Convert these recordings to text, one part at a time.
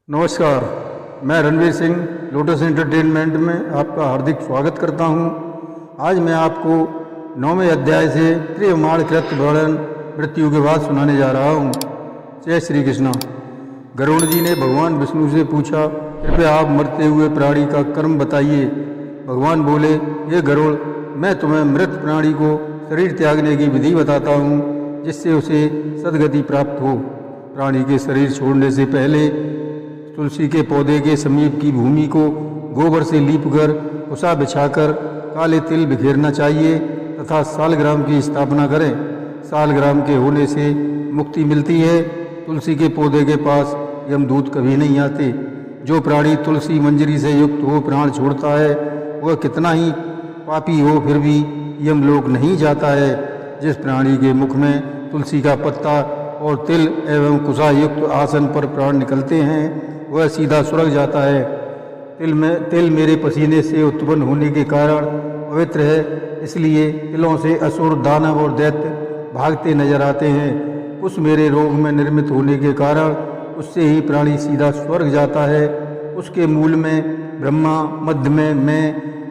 नमस्कार, मैं Ranveer Singh lotus entertainment में आपका हार्दिक स्वागत करता हूं। आज मैं आपको 9वें अध्याय से त्रिमाण कृत वर्णन मृत्यु के बाद सुनाने जा रहा हूं। जय श्री कृष्णा। गरुड़ जी ने भगवान विष्णु से पूछा, कृपया आप मरते हुए प्राणी का कर्म बताइए। भगवान बोले, ये गरुड़, मैं तुम्हें मृत प्राणी को शरीर त्यागने की विधि बताता हूँ, जिससे उसे सद्गति प्राप्त हो। प्राणी के शरीर छोड़ने से पहले तुलसी के पौधे के समीप की भूमि को गोबर से लीपकर कुसा बिछाकर काले तिल बिखेरना चाहिए तथा सालग्राम की स्थापना करें। सालग्राम के होने से मुक्ति मिलती है। तुलसी के पौधे के पास यमदूत कभी नहीं आते। जो प्राणी तुलसी मंजरी से युक्त हो प्राण छोड़ता है, वह कितना ही पापी हो फिर भी यमलोक नहीं जाता है। जिस प्राणी के मुख में तुलसी का पत्ता और तिल एवं कुसा युक्त आसन पर प्राण निकलते हैं, वह सीधा स्वर्ग जाता है। तिल मेरे पसीने से उत्पन्न होने के कारण पवित्र है, इसलिए तिलों से असुर, दानव और दैत्य भागते नजर आते हैं। उस मेरे रोग में निर्मित होने के कारण उससे ही प्राणी सीधा स्वर्ग जाता है। उसके मूल में ब्रह्मा, मध्य में मैं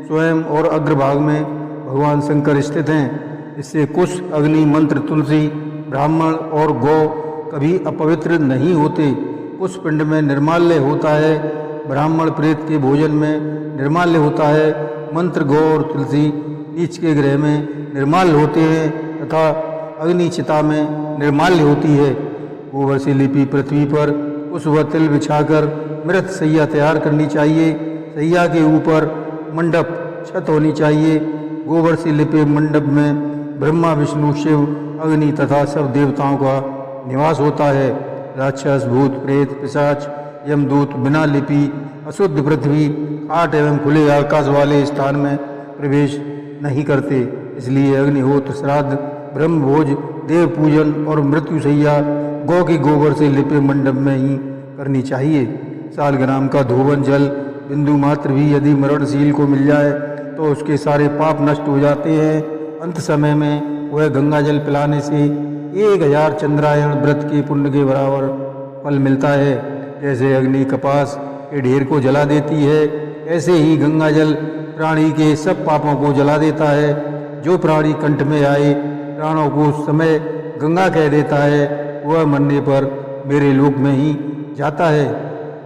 स्वयं और अग्रभाग में भगवान शंकर स्थित हैं। इससे कुश, अग्नि, मंत्र, तुलसी, ब्राह्मण और गौ कभी अपवित्र नहीं होते। उस पिंड में निर्माल्य होता है, ब्राह्मण प्रेत के भोजन में निर्माल्य होता है, मंत्र, गौ और तुलसी नीच के ग्रह में निर्माल्य होते हैं तथा अग्नि चिता में निर्माल्य होती है। गोबर से लिपि पृथ्वी पर उस व तिल बिछाकर मृत सैया तैयार करनी चाहिए। सैया के ऊपर मंडप छत होनी चाहिए। गोबर से लिपे मंडप में ब्रह्मा, विष्णु, शिव, अग्नि तथा सब देवताओं का निवास होता है। राक्षस, भूत, प्रेत, पिशाच, यमदूत बिना लिपि अशुद्ध पृथ्वी, काट एवं खुले आकाश वाले स्थान में प्रवेश नहीं करते। इसलिए अग्निहोत्र, श्राद्ध, ब्रह्मभोज, देव पूजन और मृत्युशैया गौ के गोबर से लिपे मंडप में ही करनी चाहिए। सालग्राम का धोवन जल बिंदु मात्र भी यदि मरणशील को मिल जाए तो उसके सारे पाप नष्ट हो जाते हैं। अंत समय में वह गंगा जल पिलाने से 1000 चंद्रायण व्रत के पुण्य के बराबर फल मिलता है। जैसे अग्नि कपास के ढेर को जला देती है, ऐसे ही गंगा जल प्राणी के सब पापों को जला देता है। जो प्राणी कंठ में आए प्राणों को उस समय गंगा कह देता है, वह मरने पर मेरे लोक में ही जाता है।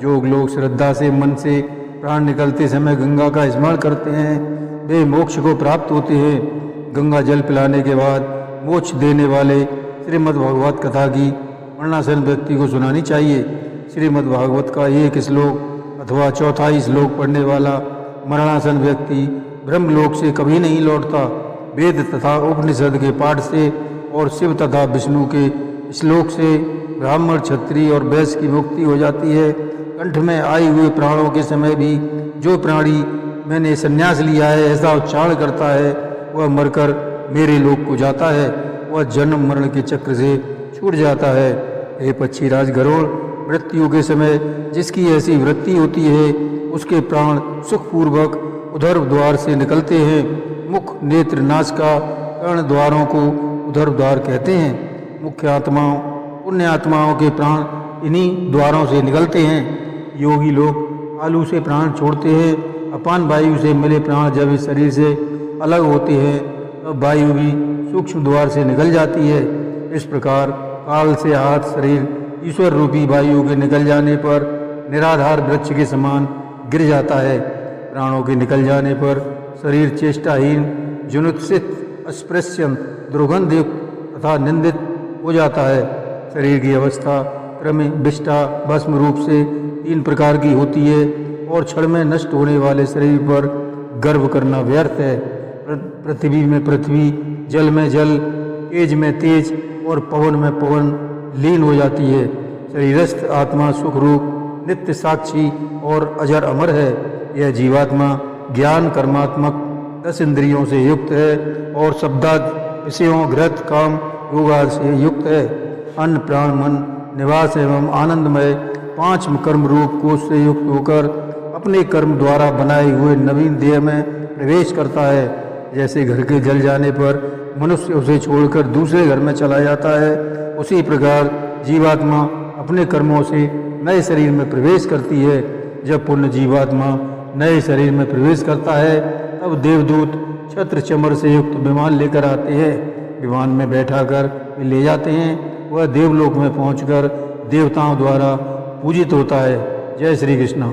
जो लोग श्रद्धा से मन से प्राण निकलते समय गंगा का स्मरण करते हैं, वे मोक्ष को प्राप्त होते हैं। गंगा जल पिलाने के बाद मोक्ष देने वाले श्रीमद् भागवत कथा की मरणासन व्यक्ति को सुनानी चाहिए। श्रीमद् भागवत का एक श्लोक अथवा चौथाई श्लोक पढ़ने वाला मरणासन व्यक्ति ब्रह्मलोक से कभी नहीं लौटता। वेद तथा उपनिषद के पाठ से और शिव तथा विष्णु के श्लोक से ब्राह्मण, क्षत्रिय और वैश्य की मुक्ति हो जाती है। कंठ में आए हुए प्राणों के समय भी जो प्राणी मैंने संन्यास लिया है ऐसा उच्चारण करता है, वह मरकर मेरे लोक को जाता है। वह जन्म मरण के चक्र से छूट जाता है। हे पक्षीराज गरुड़, मृत्यु के समय जिसकी ऐसी वृत्ति होती है, उसके प्राण सुखपूर्वक उधर द्वार से निकलते हैं। मुख, नेत्र, नासिका, कर्ण द्वारों को उधर द्वार कहते हैं। मुख्य आत्माओं, पुण्य आत्माओं के प्राण इन्हीं द्वारों से निकलते हैं। योगी लोग आलू से प्राण छोड़ते हैं। अपान वायु से मिले प्राण जब इस शरीर से अलग होते हैं, तब वायु भी सूक्ष्म द्वार से निकल जाती है। इस प्रकार काल से हाथ शरीर ईश्वर रूपी वायु के निकल जाने पर निराधार वृक्ष के समान गिर जाता है। प्राणों के निकल जाने पर शरीर चेष्टाहीन, जुनुत्सित, अस्पृश्यम, दुर्गंधयुक्त तथा निंदित हो जाता है। शरीर की अवस्था क्रमे विष्टा भस्म रूप से 3 प्रकार की होती है और क्षण में नष्ट होने वाले शरीर पर गर्व करना व्यर्थ है। पृथ्वी में पृथ्वी, जल में जल, तेज में तेज और पवन में पवन लीन हो जाती है। शरीरस्थ आत्मा सुख रूप, नित्य साक्षी और अजर अमर है। यह जीवात्मा ज्ञान कर्मात्मक 10 इंद्रियों से युक्त है और शब्दाद विषयों, घृत, काम, रोगाद से युक्त है। अन्न, प्राण, मन, निवास एवं आनंदमय 5 कर्म रूप कोष से युक्त होकर अपने कर्म द्वारा बनाए हुए नवीन देह में प्रवेश करता है। जैसे घर के जल जाने पर मनुष्य उसे छोड़कर दूसरे घर में चला जाता है, उसी प्रकार जीवात्मा अपने कर्मों से नए शरीर में प्रवेश करती है। जब पुण्य जीवात्मा नए शरीर में प्रवेश करता है तब देवदूत छत्र चमर से युक्त विमान लेकर आते हैं। विमान में बैठाकर वे ले जाते हैं। वह देवलोक में पहुंचकर देवताओं द्वारा पूजित होता है। जय श्री कृष्ण।